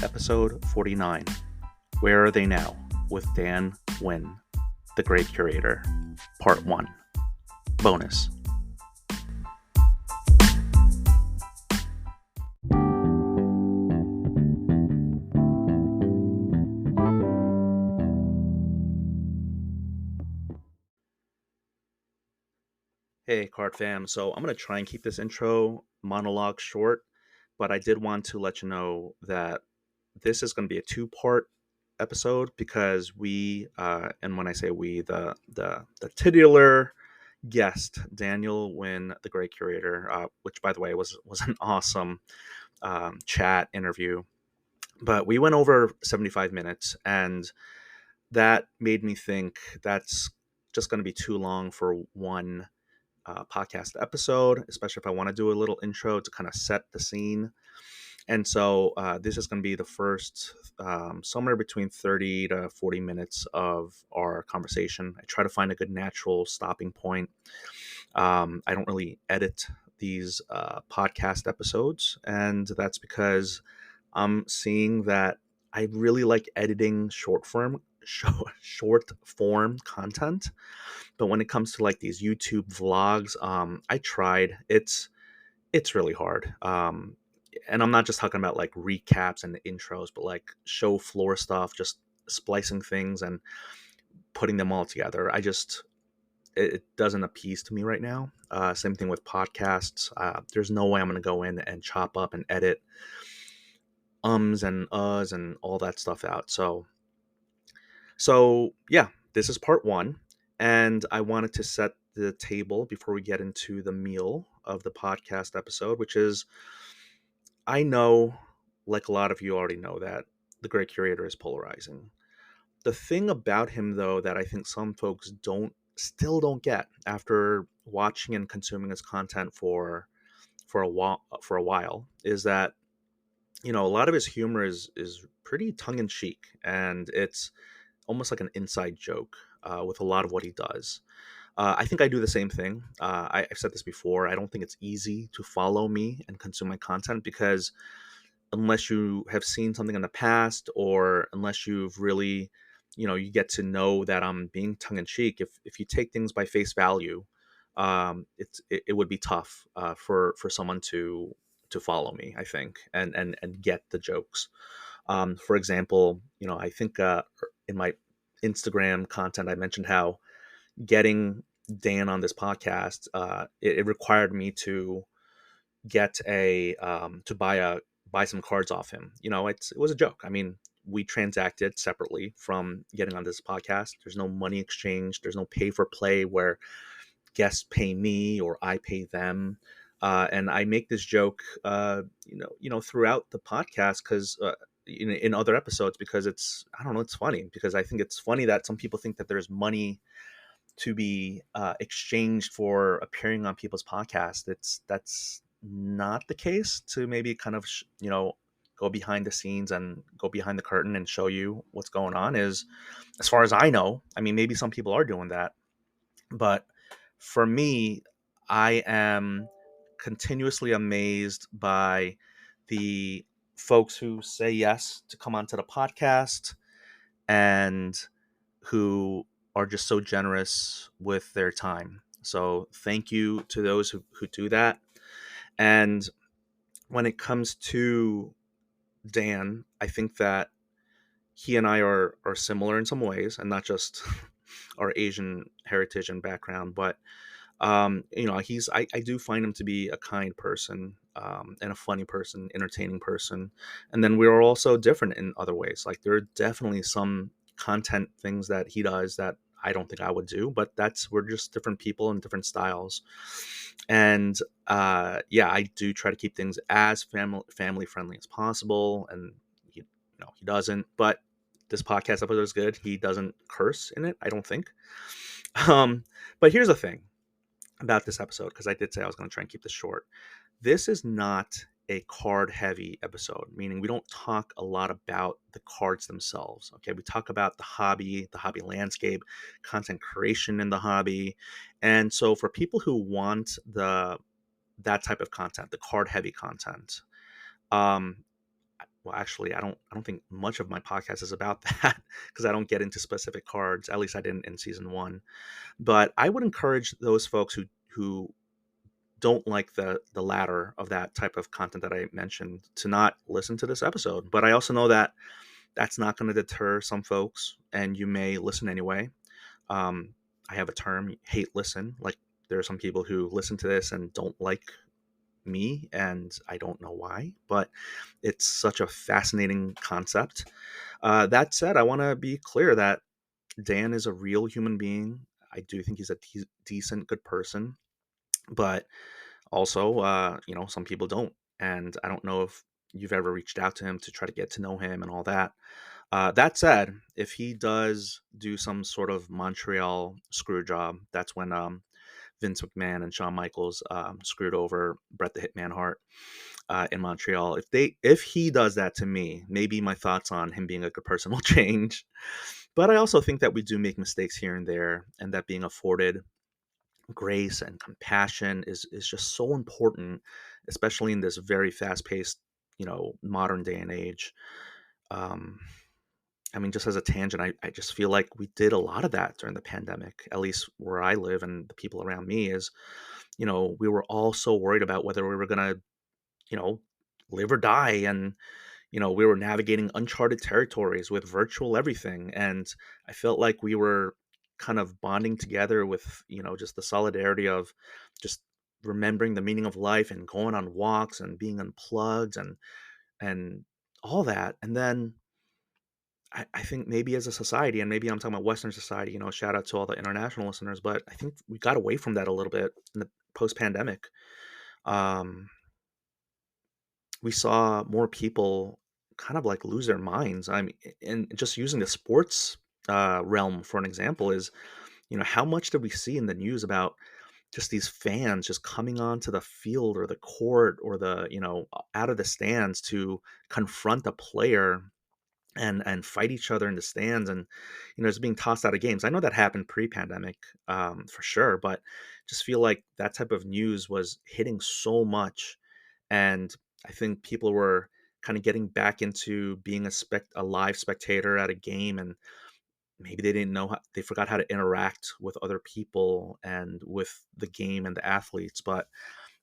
episode 49. Where Are They Now? With Dan Nguyen, The Great Curator, Part 1. Bonus. Hey, Card fam. So I'm going to try and keep this intro monologue short, but I did want to let you know that this is going to be a two-part episode because and when I say we, the titular guest, Daniel Nguyen, the Great Curator, which by the way was an awesome chat interview. But we went over 75 minutes, and that made me think that's just going to be too long for one podcast episode, especially if I want to do a little intro to kind of set the scene. And so this is going to be the first somewhere between 30 to 40 minutes of our conversation. I try to find a good natural stopping point. I don't really edit these podcast episodes, and that's because I'm seeing that I really like editing short form content. But when it comes to like these YouTube vlogs, I tried. It's really hard. And I'm not just talking about like recaps and intros, but like show floor stuff, just splicing things and putting them all together. It doesn't appease to me right now. Same thing with podcasts. There's no way I'm going to go in and chop up and edit ums and uhs and all that stuff out. So yeah, this is part one. And I wanted to set the table before we get into the meal of the podcast episode, which is, I know, like a lot of you already know, that the Great Curator is polarizing. The thing about him, though, that I think some folks still don't get after watching and consuming his content for a while is that, a lot of his humor is pretty tongue in cheek, and it's almost like an inside joke with a lot of what he does. I think I do the same thing. I've said this before. I don't think it's easy to follow me and consume my content because unless you have seen something in the past, or unless you've really, you get to know that I'm being tongue in cheek. If you take things by face value, it would be tough for someone to follow me, I think, and get the jokes. For example, I think in my Instagram content, I mentioned how getting Dan on this podcast, it required me to get to buy some cards off him. It was a joke. I mean, we transacted separately from getting on this podcast. There's no money exchange. There's no pay for play where guests pay me or I pay them. And I make this joke, throughout the podcast because in other episodes, because I don't know, it's funny because I think it's funny that some people think that there's money to be exchanged for appearing on people's podcasts. That's not the case. To maybe kind of go behind the scenes and go behind the curtain and show you what's going on is, as far as I know, I mean, maybe some people are doing that, but for me, I am continuously amazed by the folks who say yes to come onto the podcast and who are just so generous with their time. So thank you to those who do that. And when it comes to Dan, I think that he and I are similar in some ways, and not just our Asian heritage and background, but I do find him to be a kind person, and a funny person, entertaining person. And then we're also different in other ways. Like there are definitely some content things that he does that I don't think I would do, but we're just different people and different styles. And yeah, I do try to keep things as family friendly as possible. And he doesn't, but this podcast episode is good. He doesn't curse in it, I don't think. But here's the thing about this episode, because I did say I was going to try and keep this short. This is not a card heavy episode, meaning we don't talk a lot about the cards themselves. Okay, we talk about the hobby landscape, content creation in the hobby. And so for people who want that type of content, the card heavy content, um well, actually, I don't think much of my podcast is about that because I don't get into specific cards. At least I didn't in season one. But I would encourage those folks who don't like the latter of that type of content that I mentioned to not listen to this episode. But I also know that that's not going to deter some folks, and you may listen anyway. Um, I have a term, hate listen. Like there are some people who listen to this and don't like me, and I don't know why, but it's such a fascinating concept. That said, I want to be clear that Dan is a real human being. I do think he's a decent, good person, but also, some people don't, and I don't know if you've ever reached out to him to try to get to know him and all that. That said, if he does do some sort of Montreal screw job, that's when Vince McMahon and Shawn Michaels screwed over Bret the Hitman Hart in Montreal. If he does that to me, maybe my thoughts on him being a good person will change. But I also think that we do make mistakes here and there, and that being afforded grace and compassion is just so important, especially in this very fast paced, modern day and age. Um, I mean, just as a tangent, I just feel like we did a lot of that during the pandemic, at least where I live and the people around me is, we were all so worried about whether we were going to, you know, live or die. And, we were navigating uncharted territories with virtual everything. And I felt like we were kind of bonding together with, just the solidarity of just remembering the meaning of life and going on walks and being unplugged and all that. And then I think maybe as a society, and maybe I'm talking about Western society, shout out to all the international listeners, but I think we got away from that a little bit in the post pandemic. Um, we saw more people kind of like lose their minds. I mean, and just using the sports realm for an example is, how much did we see in the news about just these fans just coming onto the field or the court or out of the stands to confront a player and fight each other in the stands and just being tossed out of games. I know that happened pre-pandemic, for sure, but just feel like that type of news was hitting so much, and I think people were kind of getting back into being a live spectator at a game, and maybe they didn't know how, they forgot how to interact with other people and with the game and the athletes. But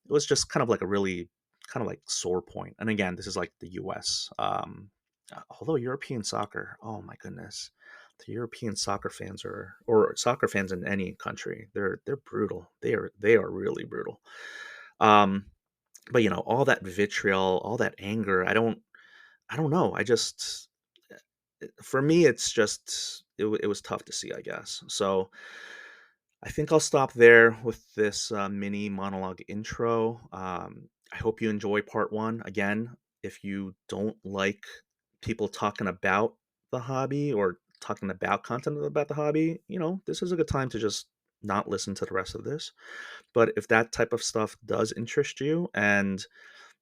it was just kind of like a really kind of like sore point. And again, this is like the US. Although European soccer, oh my goodness, the European soccer fans are, or soccer fans in any country, they're brutal. They are really brutal. Um, but all that vitriol, all that anger, I don't know. I just for me, it's just it was tough to see, I guess. So I think I'll stop there with this mini monologue intro. I hope you enjoy part one. Again, if you don't like people talking about the hobby or talking about content about the hobby, this is a good time to just not listen to the rest of this. But if that type of stuff does interest you, and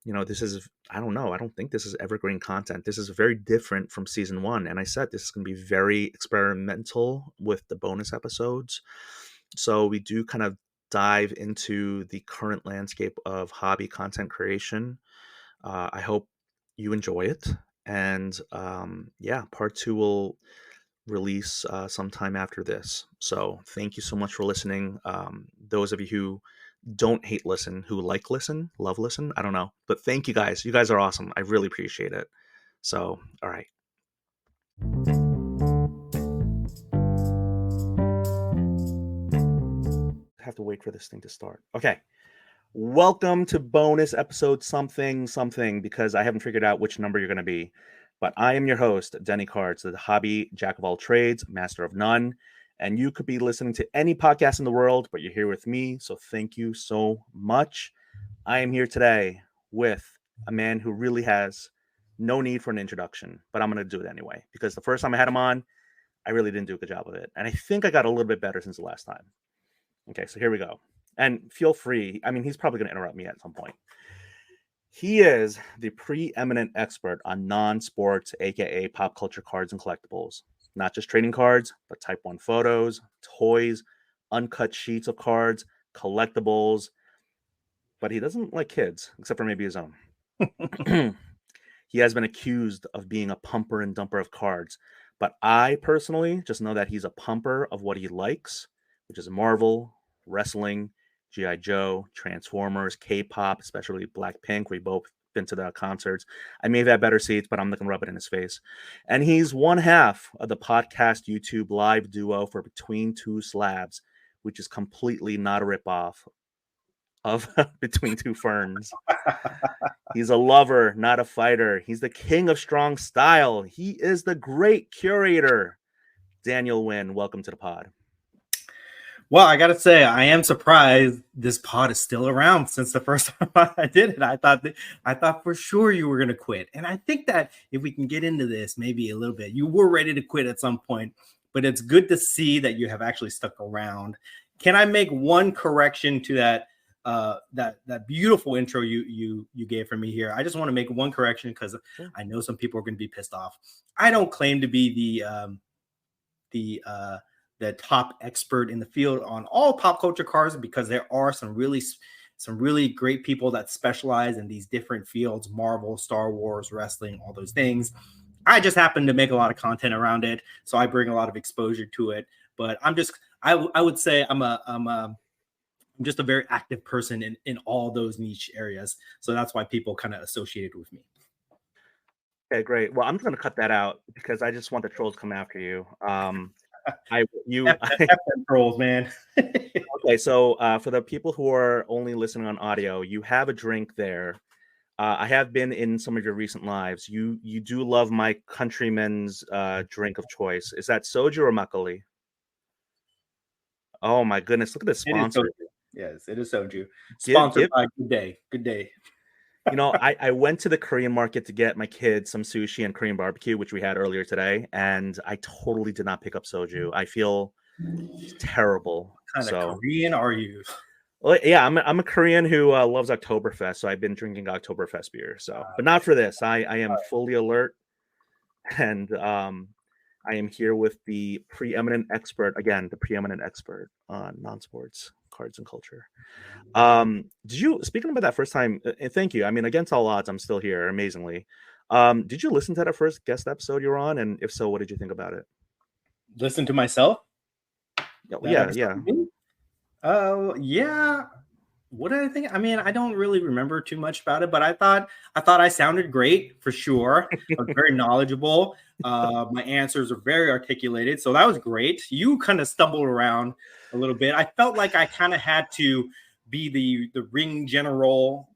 this is, I don't know, I don't think this is evergreen content. This is very different from season one. And I said this is going to be very experimental with the bonus episodes. So we do kind of dive into the current landscape of hobby content creation. I hope you enjoy it. And yeah, part two will release sometime after this. So thank you so much for listening. Those of you who don't hate listen, who like listen, love listen, I don't know. But thank you guys. You guys are awesome. I really appreciate it. So, all right. I have to wait for this thing to start. Okay. Welcome to bonus episode something something because I haven't figured out which number you're going to be. But I am your host, Denny Cards, the hobby jack of all trades, master of none. And you could be listening to any podcast in the world, but you're here with me. So thank you so much. I am here today with a man who really has no need for an introduction, but I'm going to do it anyway because the first time I had him on, I really didn't do a good job of it. And I think I got a little bit better since the last time. Okay, so here we go. And feel free. I mean, he's probably going to interrupt me at some point. He is the preeminent expert on non-sports, aka pop culture cards and collectibles. Not just trading cards, but Type 1 photos, toys, uncut sheets of cards, collectibles. But he doesn't like kids, except for maybe his own. he has been accused of being a pumper and dumper of cards. But I personally just know that he's a pumper of what he likes, which is Marvel, wrestling, G.I. Joe, Transformers, K-pop, especially Blackpink. We both been to the concerts. I may have had better seats, but I'm not gonna rub it in his face. And he's one half of the podcast YouTube live duo for Between Two Slabs, which is completely not a ripoff of Between Two Ferns. He's a lover, not a fighter. He's the king of strong style. He is the great curator. Daniel Nguyen, welcome to the pod. Well, I gotta say, I am surprised this pod is still around since the first time I did it. I thought for sure you were gonna quit, and I think that if we can get into this, maybe a little bit, you were ready to quit at some point. But it's good to see that you have actually stuck around. Can I make one correction to that? That beautiful intro you gave for me here. I just want to make one correction because I know some people are going to be pissed off. I don't claim to be the top expert in the field on all pop culture cards, because there are some really great people that specialize in these different fields: Marvel, Star Wars, wrestling, all those things. I just happen to make a lot of content around it, so I bring a lot of exposure to it. But I would say I'm just a very active person in all those niche areas. So that's why people kind of associated with me. Okay, great. Well, I'm just gonna cut that out because I just want the trolls to come after you. Trolls, man. Okay, so for the people who are only listening on audio, you have a drink there. I have been in some of your recent lives. You do love my countryman's drink of choice. Is that soju or makgeolli? Oh my goodness! Look at this sponsor. Yes, it is soju. Sponsored by Good Day. Good Day. You know, I went to the Korean market to get my kids some sushi and Korean barbecue, which we had earlier today, and I totally did not pick up soju. I feel terrible. What kind of Korean are you? Well, yeah, I'm a Korean who loves Oktoberfest, so I've been drinking Oktoberfest beer. So, but not for this. I am fully alert, and I am here with the preeminent expert on non-sports cards and culture. Did you, speaking about that first time, and thank you. I mean, against all odds, I'm still here, amazingly. Did you listen to that first guest episode you were on? And if so, what did you think about it? Listen to myself? Yeah. Yeah. What did I think? I mean, I don't really remember too much about it, but I thought I sounded great for sure. I was very knowledgeable. My answers are very articulated, so that was great. You kind of stumbled around a little bit. I felt like I kind of had to be the ring general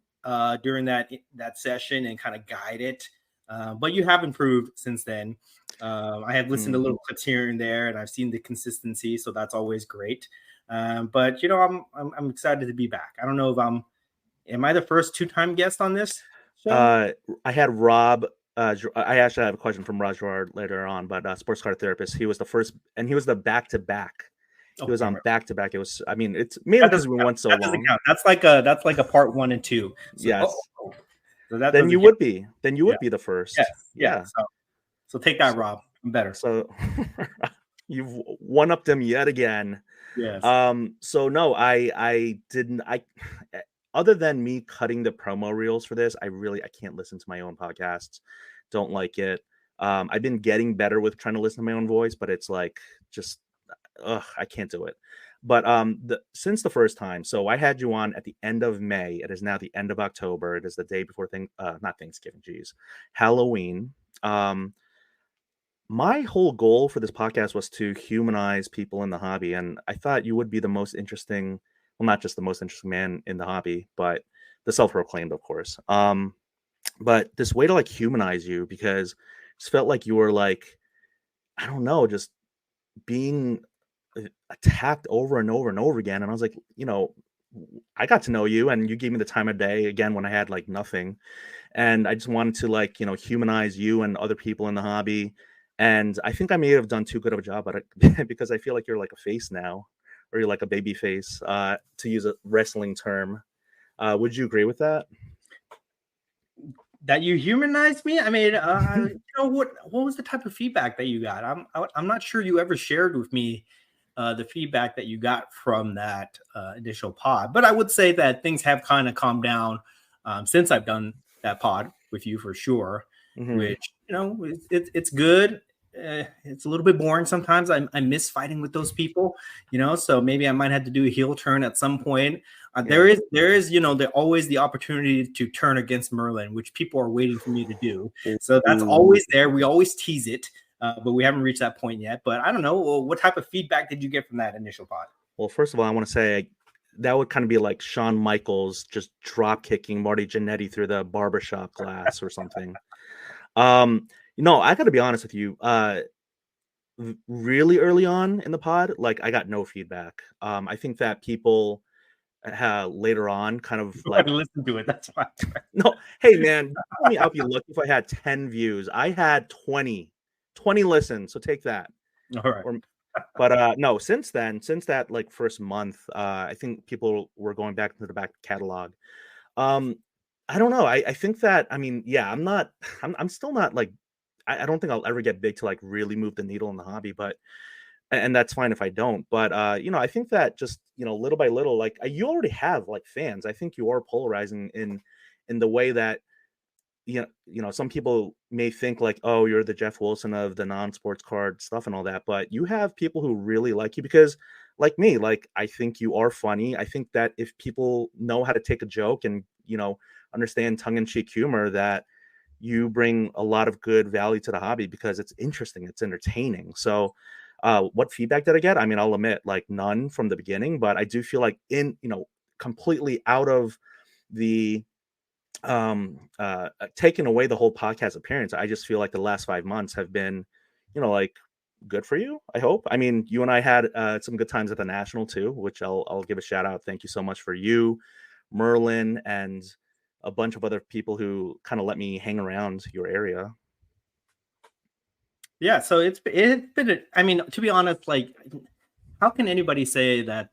during that session and kind of guide it. But you have improved since then. I have listened to little clips here and there, and I've seen the consistency, so that's always great. But you know, I'm excited to be back. I don't know if am I the first two-time guest on this show? I had Rob. I actually have a question from Girard later on, but sports card therapist. He was the first, and he was the back-to-back. He was on back-to-back. It was, I mean, it's mainly because we went so long. That's like a part 1 and 2. So, yes. So then you would be the first. Yes. Yeah. So take that, Rob. I'm better. So you've one-upped him yet again. Yes. So no, I didn't. Other than me cutting the promo reels for this, I can't listen to my own podcasts. Don't like it. I've been getting better with trying to listen to my own voice, but it's like just, I can't do it. But since the first time, so I had you on at the end of May. It is now the end of October. It is the day before not Thanksgiving, Halloween. My whole goal for this podcast was to humanize people in the hobby, and I thought you would be the most interesting, well, not just the most interesting man in the hobby, but the self-proclaimed, of course. But this way to like humanize you, because it just felt like you were like, I don't know, just being attacked over and over and over again. And I was like, you know, I got to know you, and you gave me the time of day again when I had like nothing. And I just wanted to like, you know, humanize you and other people in the hobby. And I think I may have done too good of a job at it because I feel like you're like a face now, or you're like a baby face, to use a wrestling term. Would you agree with that? That you humanized me? I mean, you know, what was the type of feedback that you got? I'm not sure you ever shared with me the feedback that you got from that initial pod, but I would say that things have kind of calmed down since I've done that pod with you for sure. which, it's good. It's a little bit boring sometimes. I miss fighting with those people, so maybe I might have to do a heel turn at some point. There is, there always the opportunity to turn against Merlin, which people are waiting for me to do. So that's always there. We always tease it, but we haven't reached that point yet. But I don't know. Well, what type of feedback did you get from that initial pod? Well, first of all, I want to say that would kind of be like Shawn Michaels just drop kicking Marty Jannetty through the barbershop glass or something. I got to be honest with you. Really early on in the pod, like I got no feedback. I think that people later on kind of like listen to it. That's why. No, hey man, I'll be lucky if I had 10 views. I had 20 listens, so take that. All right. But no, since that like first month, I think people were going back into the back catalog. I don't know. I think that, I mean, yeah, I'm still not like, I don't think I'll ever get big to like really move the needle in the hobby, but, and that's fine if I don't. But, I think that just, little by little, like you already have like fans. I think you are polarizing in the way that, some people may think like, oh, you're the Jeff Wilson of the non-sports card stuff and all that, but you have people who really like you because, like me, like I think you are funny. I think that if people know how to take a joke and understand tongue-in-cheek humor, that you bring a lot of good value to the hobby because it's interesting, it's entertaining. So, what feedback did I get? I mean, I'll admit, like none from the beginning, but I do feel like completely out of the taking away the whole podcast appearance, I just feel like the last 5 months have been, like good for you. I hope. I mean, you and I had some good times at the National too, which I'll give a shout out. Thank you so much for you, Merlin, and a bunch of other people who kind of let me hang around your area. Yeah, so it's been. I mean, to be honest, like, how can anybody say that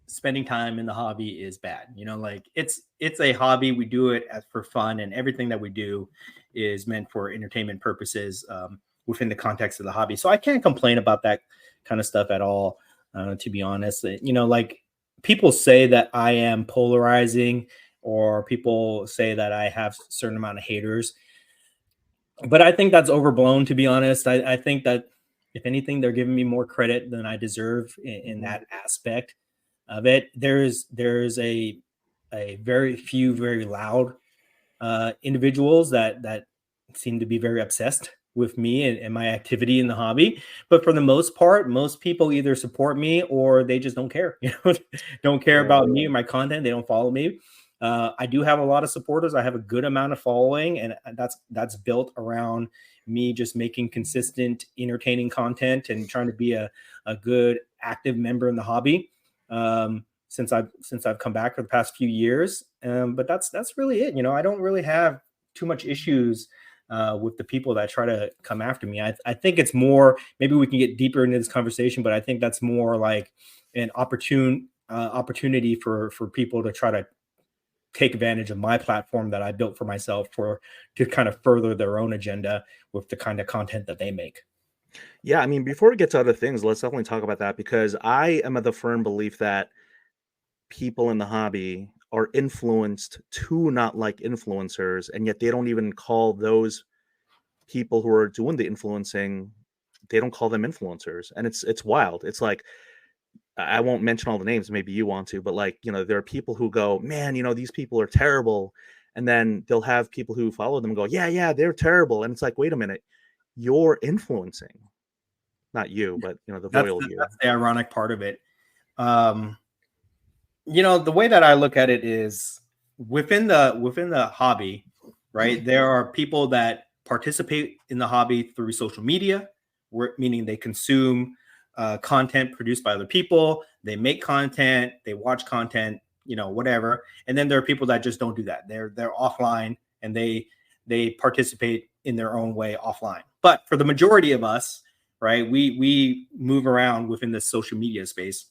spending time in the hobby is bad? Like it's a hobby. We do it for fun, and everything that we do is meant for entertainment purposes within the context of the hobby. So I can't complain about that kind of stuff at all. To be honest, like people say that I am polarizing, or people say that I have a certain amount of haters, but I think that's overblown. To be honest, I think that if anything, they're giving me more credit than I deserve in that aspect of it. There's a very few very loud individuals that seem to be very obsessed with me and my activity in the hobby, but for the most part, most people either support me or they just don't care. Don't care about me or my content. They don't follow me. I do have a lot of supporters. I have a good amount of following, and that's built around me just making consistent, entertaining content and trying to be a good, active member in the hobby. Since I've come back for the past few years, but that's really it. I don't really have too much issues with the people that try to come after me. I think it's more, maybe we can get deeper into this conversation, but I think that's more like an opportunity for people to try to take advantage of my platform that I built for myself to kind of further their own agenda with the kind of content that they make. Yeah, I mean, before we get to other things, let's definitely talk about that, because I am of the firm belief that people in the hobby are influenced to not like influencers, and yet they don't even call those people who are doing the influencing, they don't call them influencers. And it's wild. It's like, I won't mention all the names, maybe you want to, but like, there are people who go, man, these people are terrible. And then they'll have people who follow them go, yeah, they're terrible. And it's like, wait a minute, you're influencing. Not you, but the royal you. That's the ironic part of it. The way that I look at it is within the hobby, right? There are people that participate in the hobby through social media, meaning they consume content produced by other people. They make content, they watch content, whatever. And then there are people that just don't do that. They're offline and they participate in their own way offline. But for the majority of us, right, we move around within the social media space.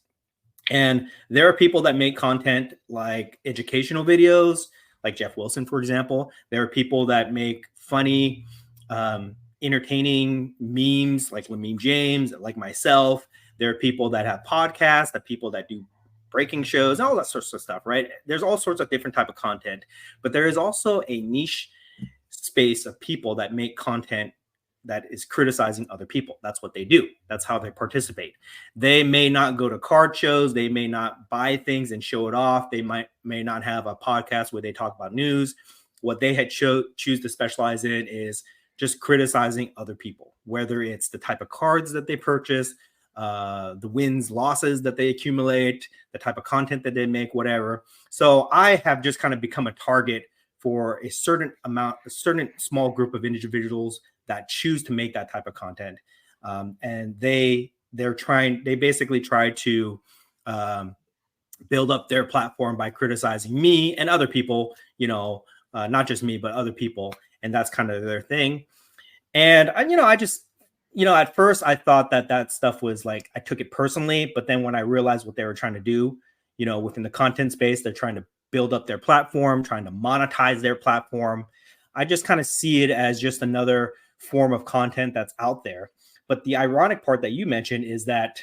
And there are people that make content like educational videos, like Jeff Wilson, for example. There are people that make funny, entertaining memes like Lamine James, like myself. There are people that have podcasts, that people that do breaking shows, all that sorts of stuff, right? There's all sorts of different type of content, but there is also a niche space of people that make content that is criticizing other people. That's what they do. That's how they participate. They may not go to card shows. They may not buy things and show it off. They may not have a podcast where they talk about news. What they had choose to specialize in is just criticizing other people, whether it's the type of cards that they purchase, the wins, losses that they accumulate, the type of content that they make, whatever. So I have just kind of become a target for a certain small group of individuals that choose to make that type of content. And they basically try to build up their platform by criticizing me and other people, not just me, but other people. And that's kind of their thing. And I just, at first I thought that stuff was like, I took it personally, but then when I realized what they were trying to do, within the content space, they're trying to build up their platform, trying to monetize their platform. I just kind of see it as just another form of content that's out there. But the ironic part that you mentioned is that,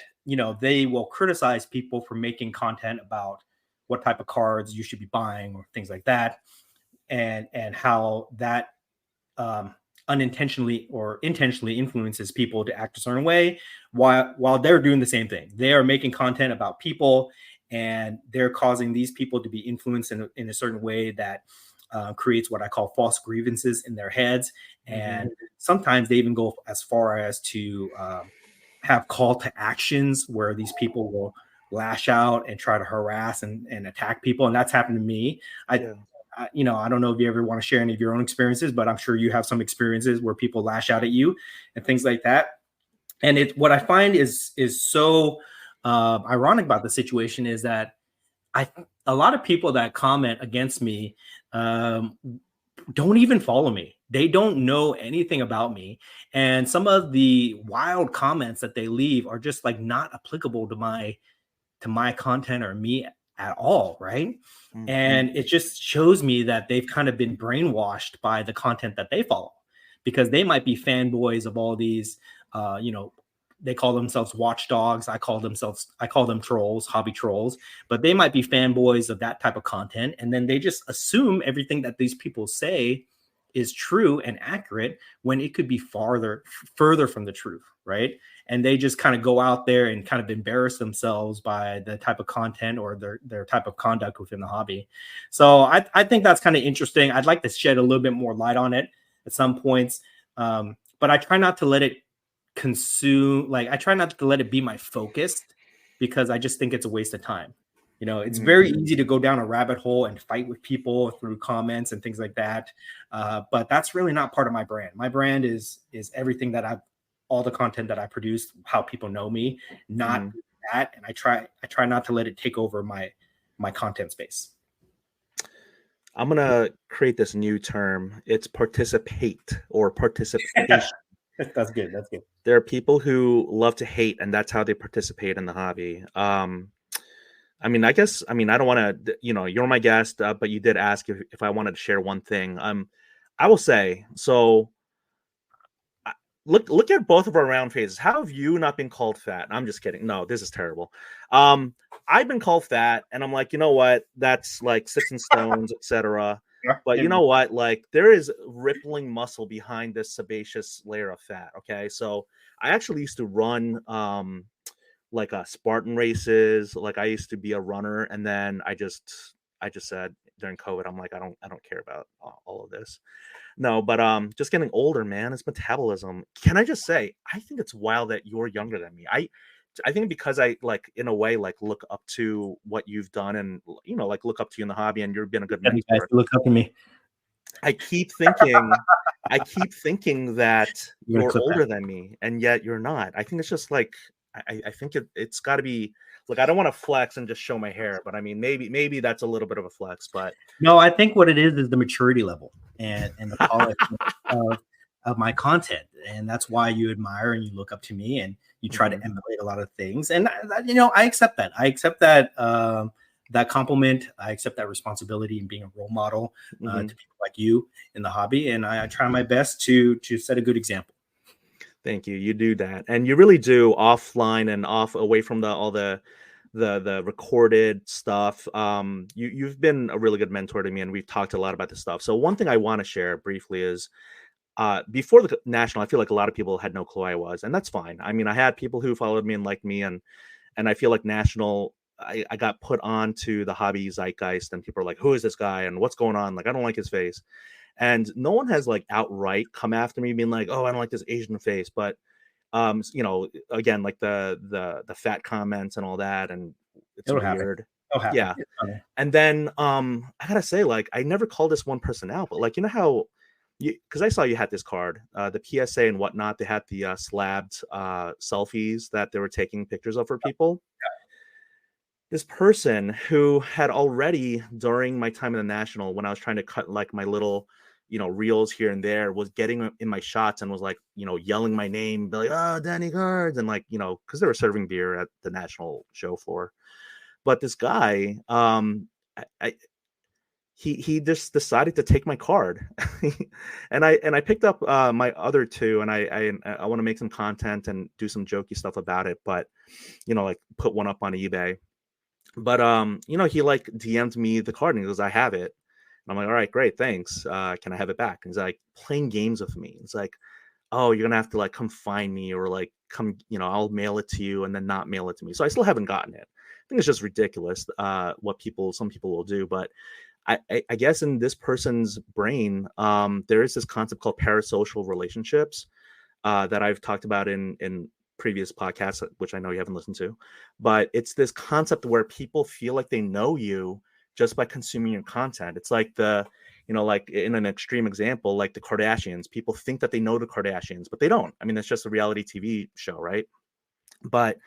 they will criticize people for making content about what type of cards you should be buying or things like that. And how that unintentionally or intentionally influences people to act a certain way while they're doing the same thing. They are making content about people, and they're causing these people to be influenced in a certain way that creates what I call false grievances in their heads. And sometimes they even go as far as to have call to actions where these people will lash out and try to harass and attack people. And that's happened to me. I don't know if you ever want to share any of your own experiences, but I'm sure you have some experiences where people lash out at you and things like that. And what I find is so ironic about the situation is that a lot of people that comment against me don't even follow me. They don't know anything about me. And some of the wild comments that they leave are just like not applicable to my content or me at all, right? And it just shows me that they've kind of been brainwashed by the content that they follow, because they might be fanboys of all these, they call themselves watchdogs. I call them trolls, hobby trolls, but they might be fanboys of that type of content. And then they just assume everything that these people say is true and accurate when it could be further from the truth, right? And they just kind of go out there and kind of embarrass themselves by the type of content or their type of conduct within the hobby. So I think that's kind of interesting. I'd like to shed a little bit more light on it at some points, but I try not to let it I try not to let it be my focus, because I just think it's a waste of time. It's very easy to go down a rabbit hole and fight with people through comments and things like that. But that's really not part of my brand. My brand is everything that all the content that I produce, how people know me, not that. And I try not to let it take over my content space. I'm going to create this new term. It's participate or participation. That's good. That's good. There are people who love to hate, and that's how they participate in the hobby. I don't want to, you're my guest, but you did ask if I wanted to share one thing. I will say, so look at both of our round phases. How have you not been called fat? I'm just kidding. No, this is terrible. I've been called fat, and I'm like, you know what? That's like sticks and stones, etc. But you know what? Like, there is rippling muscle behind this sebaceous layer of fat. Okay, so I actually used to run like Spartan races. Like, I used to be a runner, and then I just said during COVID, I'm like, I don't care about all of this. No, but just getting older, man. It's metabolism. Can I just say, I think it's wild that you're younger than me. I think because I, like, in a way, like, look up to what you've done, and like, look up to you in the hobby, and you've been a good mentor. Look up to me. I keep thinking that you're older than me, and yet you're not. I think it's just like, I think it's got to be, like, I don't want to flex and just show my hair, but I mean, maybe that's a little bit of a flex, but no, I think what it is the maturity level and the polish of my content, and that's why you admire and you look up to me and you try to emulate a lot of things. And I accept that. I accept that that compliment. I accept that responsibility in being a role model to people like you in the hobby, and I try my best to set a good example. Thank you. You do that, and you really do, offline and away from all the the recorded stuff. You've been a really good mentor to me, and we've talked a lot about this stuff. So one thing I want to share briefly is before the national, I feel like a lot of people had no clue who I was, and that's fine. I mean, I had people who followed me and liked me, and I feel like national. I got put onto the hobby zeitgeist, and people are like, "Who is this guy? And what's going on?" Like, I don't like his face, and no one has like outright come after me, being like, "Oh, I don't like this Asian face," but again, like the fat comments and all that, and it's It'll happen. weird. It'll happen. Yeah. It's funny. And then I gotta say, like, I never called this one person out, but like, you know how you, because I saw you had this card, the PSA and whatnot, they had the slabbed selfies that they were taking pictures of for people. This person who had already, during my time in the national, when I was trying to cut like my little, reels here and there, was getting in my shots and was like, yelling my name, be like, "Oh, Danny Guards," and like, because they were serving beer at the national show floor. But this guy, I he just decided to take my card, and I picked up my other two, and I want to make some content and do some jokey stuff about it, but like put one up on eBay. But he like DM'd me the card and he goes, "I have it." And I'm like, "All right, great, thanks. Can I have it back?" And he's like, playing games with me. It's like, "Oh, you're gonna have to like come find me, or like come, I'll mail it to you and then not mail it to me." So I still haven't gotten it. I think it's just ridiculous what some people will do. But I guess in this person's brain, there is this concept called parasocial relationships that I've talked about in previous podcasts, which I know you haven't listened to. But it's this concept where people feel like they know you just by consuming your content. It's like like in an extreme example, like the Kardashians. People think that they know the Kardashians, but they don't. I mean, it's just a reality TV show, right? But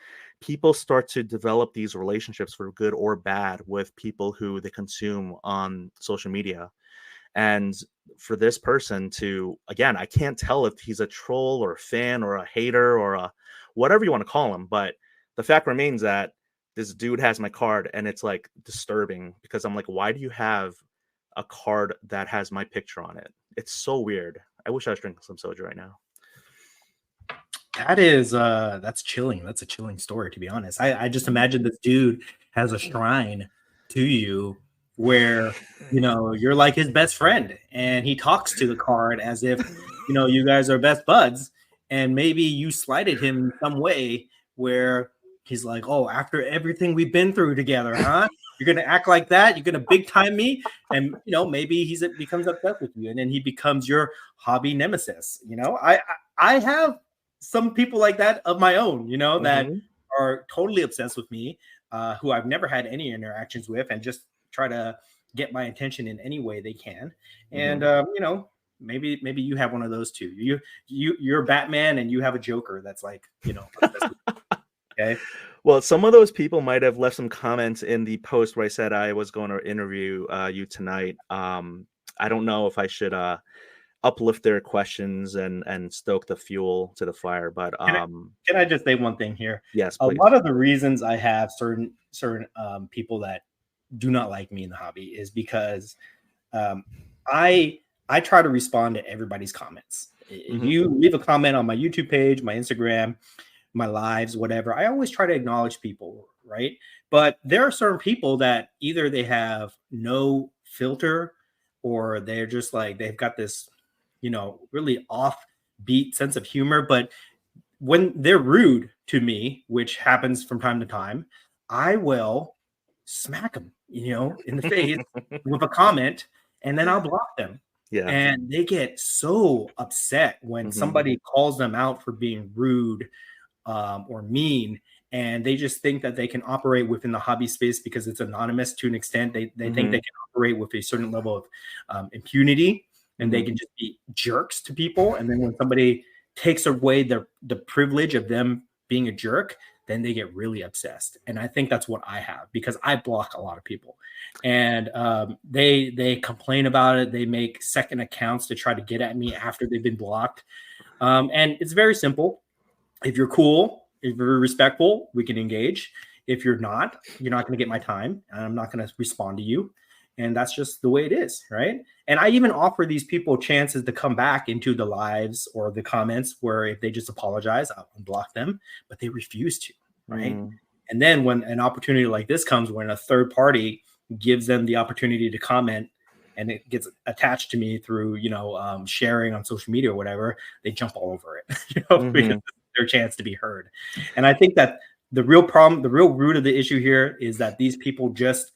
people start to develop these relationships, for good or bad, with people who they consume on social media. And for this person to, again, I can't tell if he's a troll or a fan or a hater or a whatever you want to call him, but the fact remains that this dude has my card, and it's like disturbing because I'm like, why do you have a card that has my picture on it? It's so weird. I wish I was drinking some soda right now. That's chilling. That's a chilling story, to be honest. I just imagine this dude has a shrine to you where you're like his best friend, and he talks to the card as if you guys are best buds, and maybe you slighted him in some way where he's like, "Oh, after everything we've been through together, huh? You're gonna act like that? You're gonna big time me?" And maybe becomes obsessed with you, and then he becomes your hobby nemesis. I have some people like that of my own, that Mm-hmm. are totally obsessed with me, who I've never had any interactions with, and just try to get my attention in any way they can. And Mm-hmm. maybe you have one of those too. You're Batman, and you have a Joker that's like obsessed with you. Okay. Well, some of those people might have left some comments in the post where I said I was going to interview you tonight. I don't know if I should uplift their questions and stoke the fuel to the fire, but Can I just say one thing here? yes, A please. lot of the reasons I have certain people that do not like me in the hobby is because um, I try to respond to everybody's comments. If Mm-hmm. you leave a comment on my YouTube page, my Instagram, my lives, whatever, I always try to acknowledge people, right? But there are certain people that either they have no filter, or they're just like they've got this, really offbeat sense of humor. But when they're rude to me, which happens from time to time, I will smack them, in the face with a comment, and then I'll block them. Yeah. And they get so upset when Mm-hmm. somebody calls them out for being rude, or mean, and they just think that they can operate within the hobby space because it's anonymous to an extent. They think Mm-hmm. they can operate with a certain level of impunity, and they Mm-hmm. can just be jerks to people. And then when somebody takes away the privilege of them being a jerk, then they get really obsessed. And I think that's what I have, because I block a lot of people, and they complain about it. They make second accounts to try to get at me after they've been blocked. And it's very simple. If you're cool, if you're respectful, we can engage. If you're not, you're not going to get my time, and I'm not going to respond to you. And that's just the way it is, right? And I even offer these people chances to come back into the lives or the comments, where if they just apologize, I'll unblock them, but they refuse to, right? Mm. And then when an opportunity like this comes, when a third party gives them the opportunity to comment and it gets attached to me through, sharing on social media or whatever, they jump all over it, because Mhm. it's their chance to be heard. And I think that the real problem, the real root of the issue here is that these people just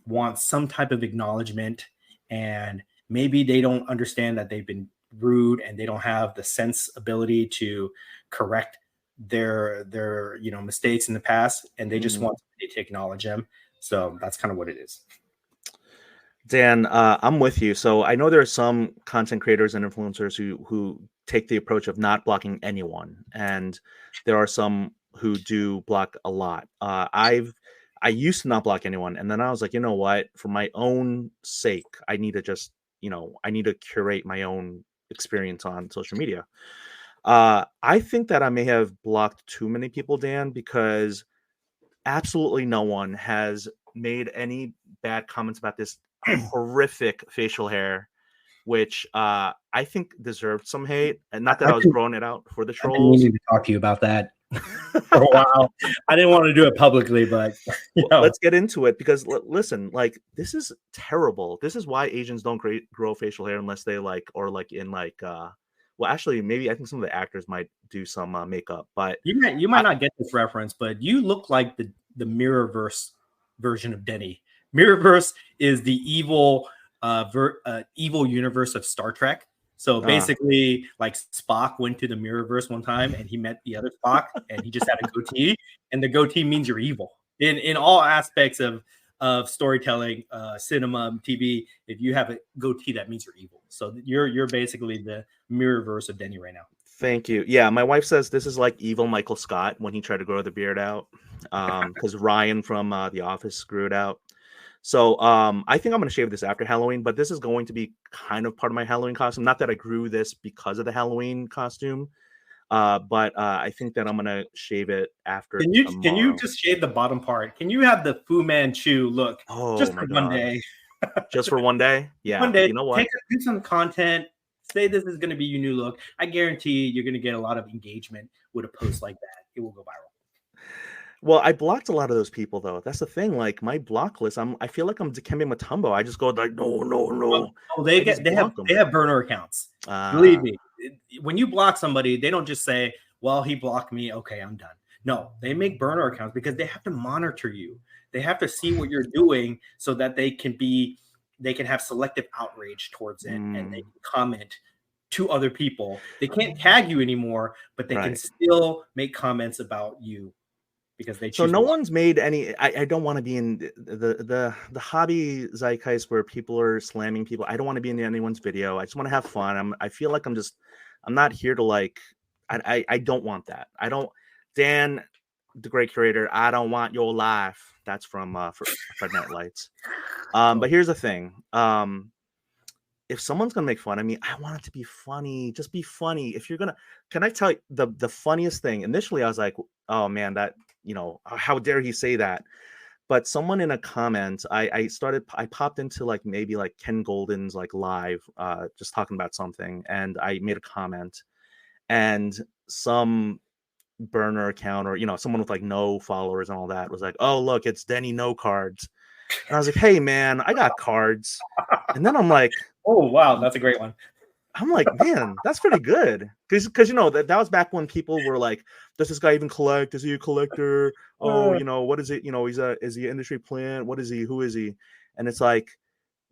want some type of acknowledgement, and maybe they don't understand that they've been rude and they don't have the sense ability to correct their mistakes in the past, and they just Mhm. want somebody to acknowledge them. So that's kind of what it is. Dan, I'm with you. So I know there are some content creators and influencers who take the approach of not blocking anyone, and there are some who do block a lot. I used to not block anyone, and then I was like, you know what? For my own sake, I need to just, I need to curate my own experience on social media. I think that I may have blocked too many people, Dan, because absolutely no one has made any bad comments about this horrific facial hair, which I think deserved some hate. And I, not that I I've was been growing it out for the I've been trolls. meaning to talk to you about that for a while. I didn't want to do it publicly, but Well, let's get into it because listen, like this is terrible. This is why Asians don't grow facial hair unless they like or like in like well, actually, maybe I think some of the actors might do some makeup, but you might I, not get this reference, but you look like the Mirrorverse version of Denny. Mirrorverse is the evil universe of Star Trek. So uh, basically, like Spock went to the Mirrorverse one time and he met the other Spock, and he just had a goatee, and the goatee means you're evil in all aspects of storytelling, cinema, TV. If you have a goatee, that means you're evil. So you're basically the Mirrorverse of Denny right now. Thank you. Yeah, my wife says this is like evil Michael Scott when he tried to grow the beard out, because Ryan from The Office grew it out. So I think I'm going to shave this after Halloween, but this is going to be kind of part of my Halloween costume. Not that I grew this because of the Halloween costume, but I think that I'm going to shave it after Can you tomorrow. just shave the bottom part? Can you have the Fu Manchu look Oh just my for one God. day? Just for one day? One Yeah. day, You know what? do some content. Say this is going to be your new look. I guarantee you're going to get a lot of engagement with a post like that. It will go viral. Well, I blocked a lot of those people though. That's the thing. Like my block list, I feel like I'm Dikembe Mutombo. I just go like, no, no, Oh, no. oh, they I get just they have block them. they have burner accounts. Believe Uh, me, when you block somebody, they don't just say, "Well, he blocked me. Okay, I'm done." No, they make burner accounts because they have to monitor you. They have to see what you're doing so that they can have selective outrage towards it, and they mm, can comment to other people. They can't tag you anymore, but they can right. still make comments about you because they So choose to no block. one's made any. I don't want to be in the hobby zeitgeist where people are slamming people. I don't want to be in anyone's video. I just want to have fun. I feel like I'm not here to like. I don't want that. I don't. Dan, the Great Curator. I don't want your life. That's from Friday Night Lights. But Oh, here's the thing. If someone's gonna make fun of me, I want it to be funny. Just be funny. If you're gonna, can I tell you the funniest thing? Initially, I was like, oh man, that how dare he say that? But someone in a comment, I popped into like maybe like Ken Golden's like live, just talking about something, and I made a comment, and some burner account or someone with like no followers and all that was like, oh look, it's Denny no cards, and I was like, hey man, I got cards, and then oh wow, that's a great one. I'm like, man, that's pretty good. Because that was back when people were like, does this guy even collect? Is he a collector? Oh, Uh, what is it? Is he an industry plant? What is he? Who is he? And it's like,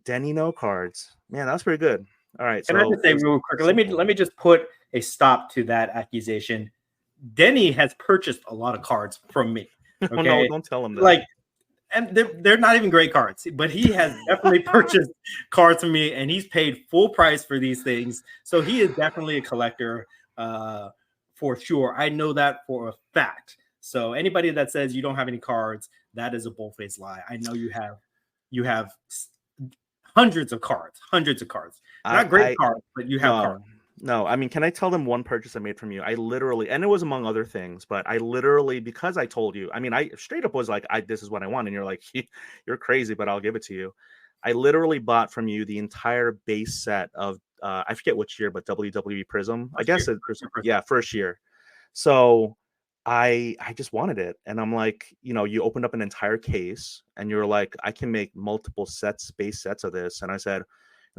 Denny no cards. Man, that's pretty good. All right, Can I so just it say was real quick? simple. Let me just put a stop to that accusation. Denny has purchased a lot of cards from me. Oh no, Okay, don't tell him that. like, and they're not even great cards, but he has definitely purchased cards from me, and he's paid full price for these things. So he is definitely a collector, uh, for sure. I know that for a fact. So anybody that says you don't have any cards, that is a bull-faced lie. I know you have hundreds of cards. I Not great I cards, but you have cards. No, no. I mean, can I tell them one purchase I made from you? I literally, and it was among other things, but I literally, because I told you, I mean, I straight up was like, this is what I want. And you're like, you're crazy, but I'll give it to you. I literally bought from you the entire base set of, I forget which year, but WWE Prism. I First guess year, it first was, year, first yeah, first year. So I just wanted it, and I'm like, you opened up an entire case, and you're like, I can make multiple base sets of this, and I said,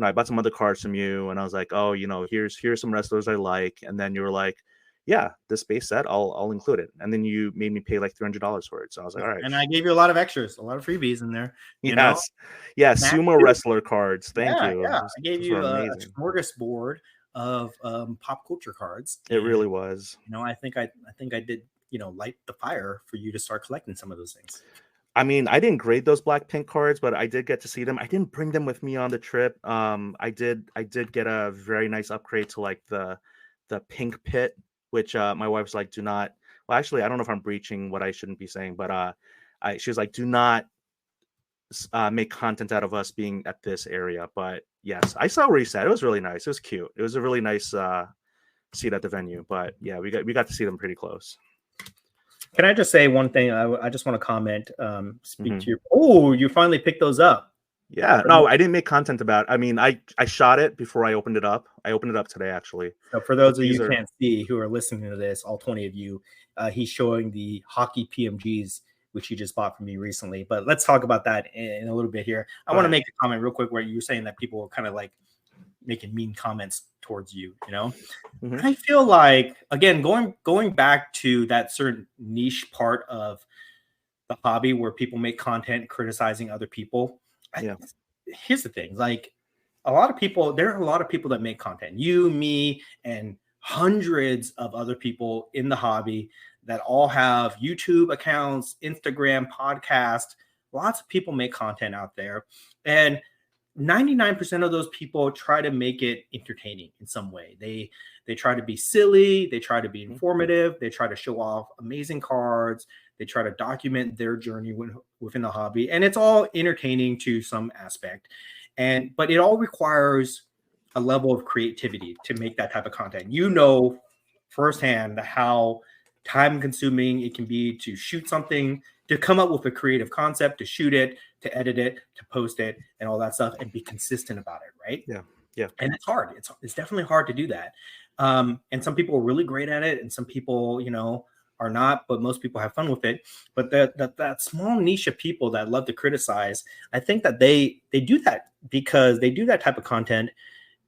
I bought some other cards from you, and I was like, oh, here's some wrestlers I like, and then you were like, yeah, this base set, I'll include it, and then you made me pay like $300 for it, so I was like, all right, And I gave you a lot of extras, a lot of freebies in there, you know. yes, yeah, Matt, sumo wrestler cards, thank yeah, you, yeah. those, I gave those were you a amazing. smorgasbord of pop culture cards, It and really was. I think I did light the fire for you to start collecting some of those things. I mean, I didn't grade those Blackpink cards, but I did get to see them. I didn't bring them with me on the trip. I did get a very nice upgrade to like the pink pit, which my wife's like, do not. Well, actually, I don't know if I'm breaching what I shouldn't be saying, but she was like, do not make content out of us being at this area. But yes, I saw where he said it was really nice. It was cute. It was a really nice seat at the venue. But yeah, we got to see them pretty close. Can I just say one thing? I just want to comment. Speak Hmm. to your. Oh, you finally picked those up. Yeah, no, I didn't make content about. I mean, I shot it before I opened it up. I opened it up today, actually. So for But those of you these who are can't see, who are listening to this, all 20 of you, he's showing the hockey PMGs, which he just bought from me recently. But let's talk about that in a little bit here. I go want to ahead. make a comment real quick where you were saying that people were kind of like making mean comments towards you, you know? Hmm. I feel like, again, going back to that certain niche part of the hobby where people make content criticizing other people. Yeah. Here's the thing, like a lot of people, there are a lot of people that make content, you, me, and hundreds of other people in the hobby that all have YouTube accounts, Instagram, podcast. Lots of people make content out there, and 99% of those people try to make it entertaining in some way. They try to be silly, they try to be informative, they try to show off amazing cards, they try to document their journey within the hobby, and it's all entertaining to some aspect. And but it all requires a level of creativity to make that type of content. You know firsthand how time consuming it can be to shoot something, to come up with a creative concept, to shoot it, to edit it, to post it, and all that stuff, and be consistent about it, right? Yeah. Yeah. And it's hard. It's definitely hard to do that. And some people are really great at it, and some people, are not. But most people have fun with it. But that small niche of people that love to criticize, I think that they do that because they do that type of content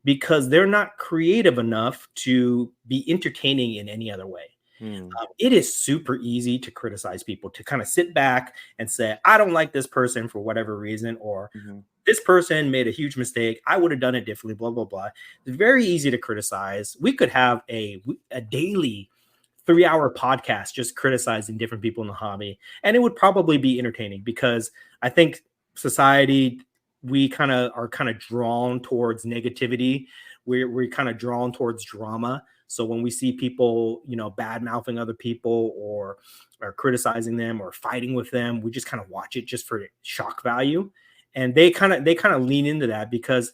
because they're not creative enough to be entertaining in any other way. Hmm. It is super easy to criticize people, to kind of sit back and say, I don't like this person for whatever reason, or Hmm. this person made a huge mistake. I would have done it differently, blah, blah, blah. It's very easy to criticize. We could have a daily 3-hour podcast just criticizing different people in the hobby, and it would probably be entertaining because I think society, we are kind of drawn towards negativity. We're kind of drawn towards drama. So when we see people, bad mouthing other people or criticizing them or fighting with them, we just kind of watch it just for shock value. And they kind of lean into that because,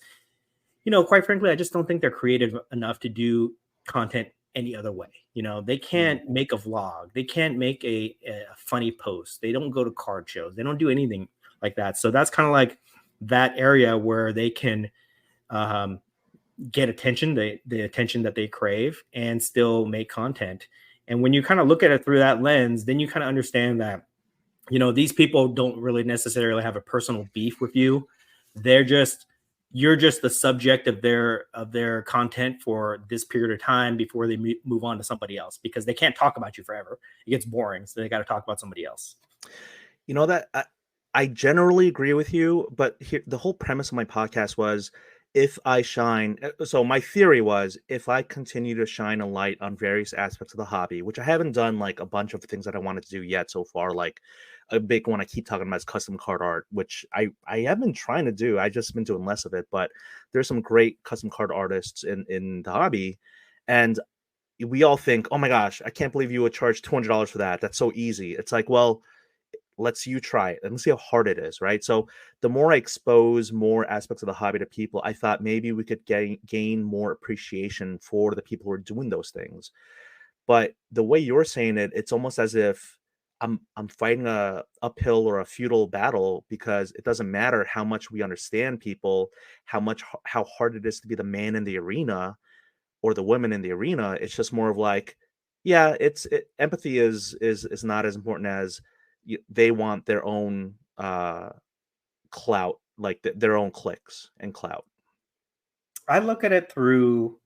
quite frankly, I just don't think they're creative enough to do content any other way. They Hmm. can't make a vlog. They can't make a funny post. They don't go to card shows. They don't do anything like that. So that's kind of like that area where they can um, get attention, the attention that they crave, and still make content. And when you kind of look at it through that lens, then you kind of understand that, these people don't really necessarily have a personal beef with you. They're just You're just the subject of their content for this period of time before they move on to somebody else, because they can't talk about you forever. It gets boring, so they got to talk about somebody else. That I generally agree with you, but here the whole premise of my podcast was if I shine. So my theory was if I continue to shine a light on various aspects of the hobby, which I haven't done like a bunch of things that I wanted to do yet so far. Like a big one I keep talking about is custom card art, which I have been trying to do. I just been doing less of it, but there's some great custom card artists in the hobby, and we all think, oh my gosh, I can't believe you would charge $200 for that. That's so easy. It's like, well, let's you try it and see how hard it is, right? So the more I expose more aspects of the hobby to people, I thought maybe we could gain more appreciation for the people who are doing those things. But the way you're saying it, it's almost as if I'm fighting a uphill or a futile battle, because it doesn't matter how much we understand people, how hard it is to be the man in the arena or the women in the arena. It's just more of like Yeah, empathy is not as important as they want their own clout, like their own clicks and clout. I look at it through,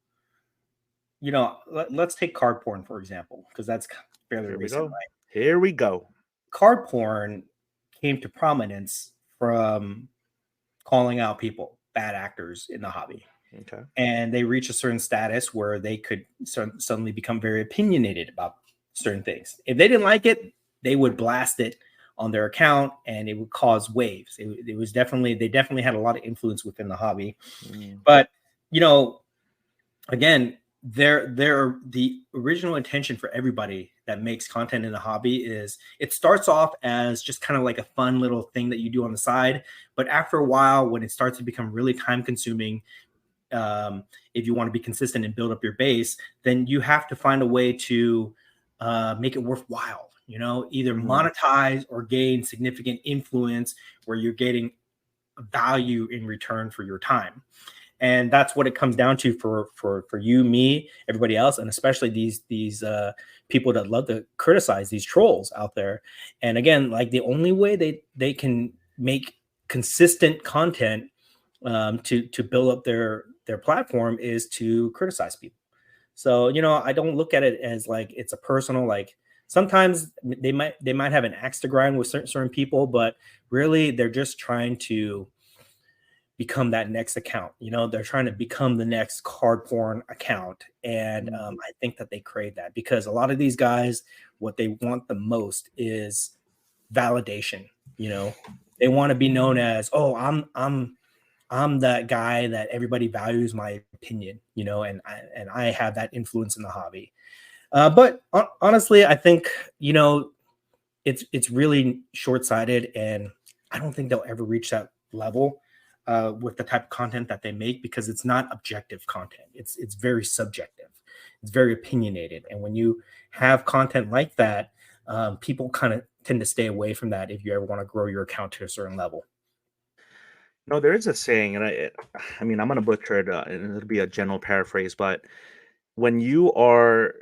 let's take card porn, for example, because that's fairly Here we recent, go. right? Here we go. Card porn came to prominence from calling out people, bad actors in the hobby. Okay. And they reach a certain status where they could suddenly become very opinionated about certain things. If they didn't like it, they would blast it on their account, and it would cause waves. It was definitely, they definitely had a lot of influence within the hobby. Mm. But you know, again, they're the original intention for everybody that makes content in the hobby is it starts off as just kind of like a fun little thing that you do on the side, but after a while, when it starts to become really time consuming, if you want to be consistent and build up your base, then you have to find a way to make it worthwhile. Either Hmm. monetize or gain significant influence where you're getting value in return for your time. And that's what it comes down to for you, me, everybody else, and especially these people that love to criticize, these trolls out there. And again, like the only way they can make consistent content to build up their platform is to criticize people. So I don't look at it as like it's a personal, like sometimes they might have an axe to grind with certain people, but really they're just trying to become that next account. They're trying to become the next card porn account. And Mm. I think that they crave that because a lot of these guys, what they want the most is validation. They want to be known as, oh, I'm that guy that everybody values my opinion, and I have that influence in the hobby. But honestly, I think it's really short sighted, and I don't think they'll ever reach that level with the type of content that they make because it's not objective content. It's very subjective. It's very opinionated, and when you have content like that, people kind of tend to stay away from that if you ever want to grow your account to a certain level. No, there is a saying, and I mean, I'm gonna butcher it, and it'll be a general paraphrase, but when you are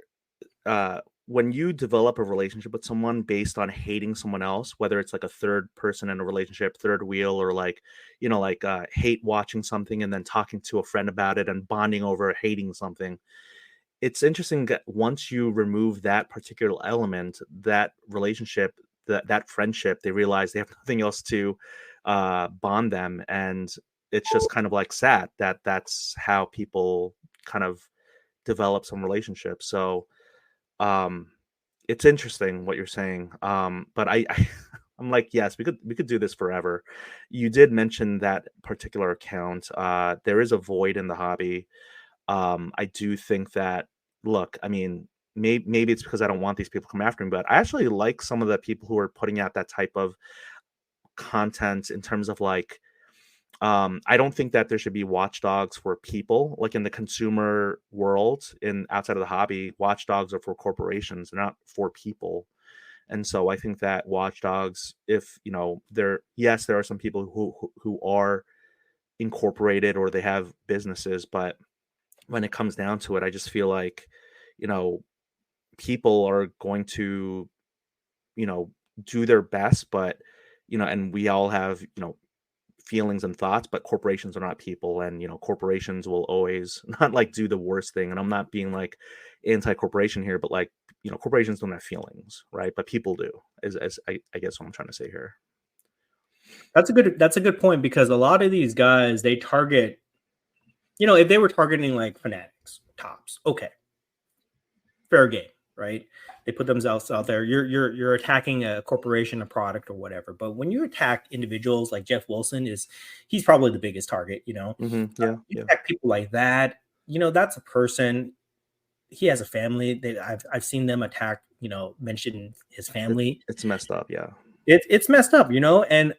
when you develop a relationship with someone based on hating someone else, whether it's like a third person in a relationship, third wheel, or like, like hate watching something and then talking to a friend about it and bonding over hating something, it's interesting that once you remove that particular element, that relationship, that friendship, they realize they have nothing else to bond them. And it's just kind of like sad that that's how people kind of develop some relationships. So, um, it's interesting what you're saying, but I'm like, yes, we could do this forever. You did mention that particular account. There is a void in the hobby. I do think that. Look, I mean, maybe it's because I don't want these people to come after me, but I actually like some of the people who are putting out that type of content in terms of like I don't think that there should be watchdogs for people. Like in the consumer world, in outside of the hobby, watchdogs are for corporations, they're not for people. And so I think that watchdogs, if there, yes, there are some people who are incorporated or they have businesses, but when it comes down to it, I just feel like you know people are going to you know do their best, but and we all have feelings and thoughts, but corporations are not people, and corporations will always not like do the worst thing. And I'm not being like anti-corporation here, but like corporations don't have feelings, right? But people do, as I guess what I'm trying to say here. That's a good point because a lot of these guys they target, if they were targeting like fanatics, tops, okay, fair game, right? They put themselves out there. You're attacking a corporation, a product, or whatever. But when you attack individuals like Jeff Wilson, he's probably the biggest target. Yeah, You yeah. attack people like that. That's a person. He has a family. I've seen them attack. Mention his it, family. it's messed up. Yeah. It's messed up. And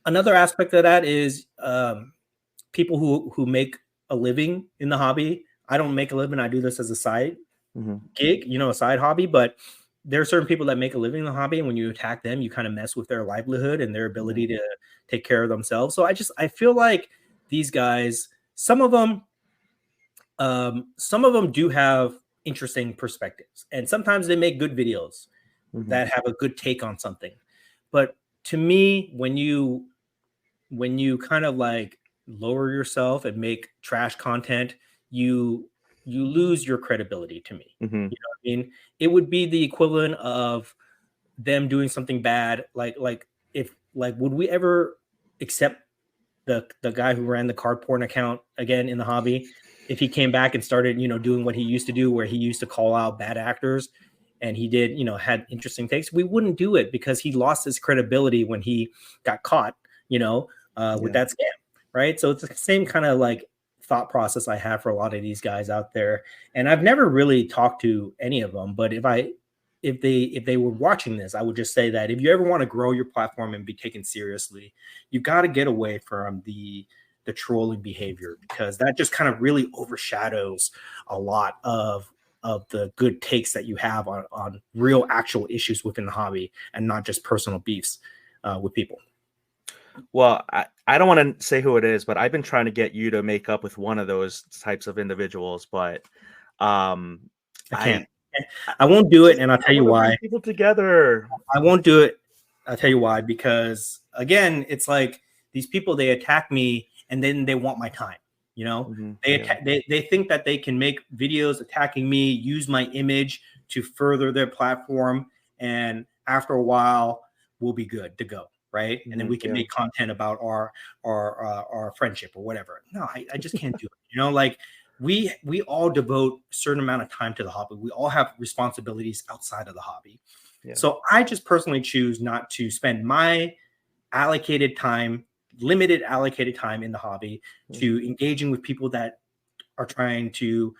another aspect of that is people who make a living in the hobby. I don't make a living. I do this as a side Hmm. gig, a side hobby, but there are certain people that make a living in the hobby. And when you attack them, you kind of mess with their livelihood and their Hmm. ability to take care of themselves. So I feel like these guys, some of them do have interesting perspectives. And sometimes they make good videos Mm-hmm. that have a good take on something. But to me, when you kind of like lower yourself and make trash content, you lose your credibility to me. Mm-hmm. You know what I mean? It would be the equivalent of them doing something bad. Like if like would we ever accept the guy who ran the card porn account again in the hobby if he came back and started, doing what he used to do, where he used to call out bad actors and he did, had interesting takes? We wouldn't do it because he lost his credibility when he got caught, with Yeah. that scam, right? So it's the same kind of like thought process I have for a lot of these guys out there. And I've never really talked to any of them, but if they were watching this, I would just say that if you ever want to grow your platform and be taken seriously, you've got to get away from the trolling behavior, because that just kind of really overshadows a lot of the good takes that you have on real actual issues within the hobby, and not just personal beefs with people. Well, I don't want to say who it is, but I've been trying to get you to make up with one of those types of individuals, but um, I I can't. I won't do it, just and I'll tell I you want to why. bring people together. I won't do it. I'll tell you why. Because again, it's like these people, they attack me and then they want my time. Mm-hmm. They Yeah. they think that they can make videos attacking me, use my image to further their platform, and after a while, we'll be good to go, right? And then Mm-hmm. we can Yeah. make content about our friendship or whatever. No, I just can't do it. Like we all devote a certain amount of time to the hobby. We all have responsibilities outside of the hobby. Yeah. So I just personally choose not to spend my allocated time, limited allocated time in the hobby, to engaging with people that are trying to,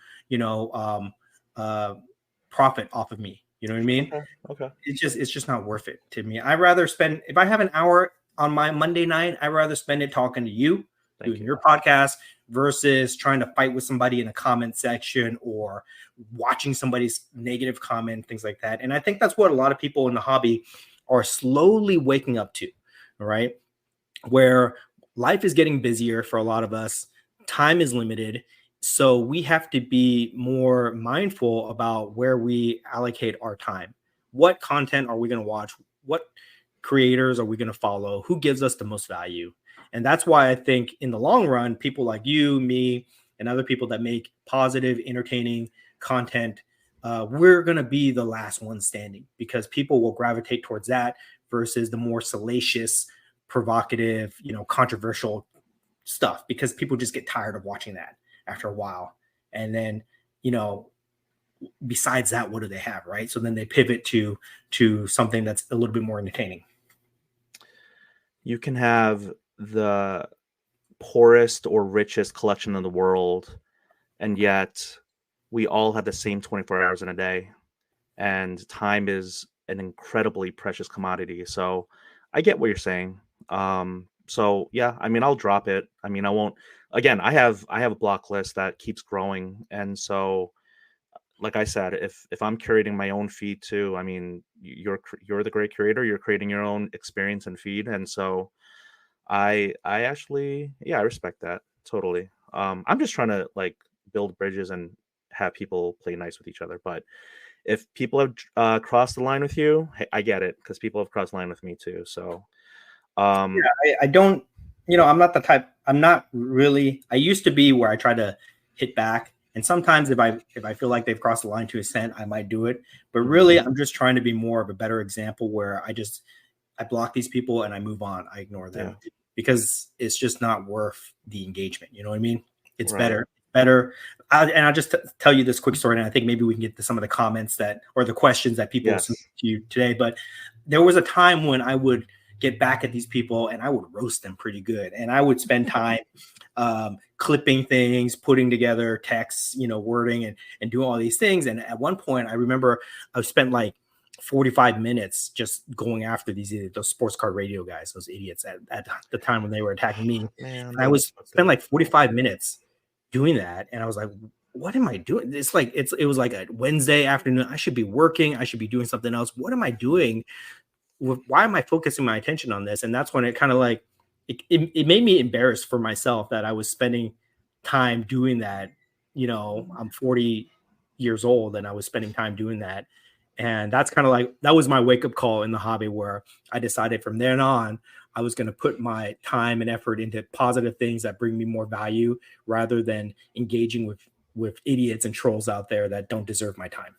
profit off of me. You know what I mean? Okay. Okay. It's just not worth it to me. I rather spend, if I have an hour on my Monday night, I rather spend it talking to you, Thank doing you. your podcast, versus trying to fight with somebody in a comment section or watching somebody's negative comment, things like that. And I think that's what a lot of people in the hobby are slowly waking up to, right? Where life is getting busier for a lot of us, time is limited. So we have to be more mindful about where we allocate our time. What content are we going to watch? What creators are we going to follow? Who gives us the most value? And that's why I think in the long run, people like you, me, and other people that make positive, entertaining content, we're going to be the last one standing, because people will gravitate towards that versus the more salacious, provocative, controversial stuff, because people just get tired of watching that after a while. And then, besides that, what do they have, right? So then they pivot to something that's a little bit more entertaining. You can have the poorest or richest collection in the world, and yet we all have the same 24 hours in a day, and time is an incredibly precious commodity. So I get what you're saying. So yeah, I mean, I'll drop it. I mean, I won't. Again, I have a block list that keeps growing, and so like I said, if I'm curating my own feed too, I mean, you're the great curator. You're creating your own experience and feed, and so I actually, yeah, I respect that totally. I'm just trying to like build bridges and have people play nice with each other. But if people have crossed the line with you, hey, I get it, because people have crossed the line with me too. So I don't, I'm not the type. I'm not really. I used to be where I try to hit back, and sometimes if I feel like they've crossed the line to a extent, I might do it. But really, I'm just trying to be more of a better example, where I block these people and I move on. I ignore them, yeah, because it's just not worth the engagement. You know what I mean? It's right, better. I'll just tell you this quick story, and I think maybe we can get to some of the comments or the questions that people sent yes, to you today. But there was a time when I would get back at these people and I would roast them pretty good, and I would spend time clipping things, putting together texts, wording, and doing all these things. And at one point, I remember I spent like 45 minutes just going after those sports car radio guys, those idiots at the time when they were attacking me. man, And I was that's spent good. like 45 minutes doing that. And I was like, what am I doing? It's like, it was like a Wednesday afternoon. I should be working. I should be doing something else. What am I doing? Why am I focusing my attention on this? And that's when it kind of like, it made me embarrassed for myself that I was spending time doing that. I'm 40 years old, and I was spending time doing that. And that's kind of like, that was my wake up call in the hobby, where I decided from then on, I was going to put my time and effort into positive things that bring me more value, rather than engaging with idiots and trolls out there that don't deserve my time.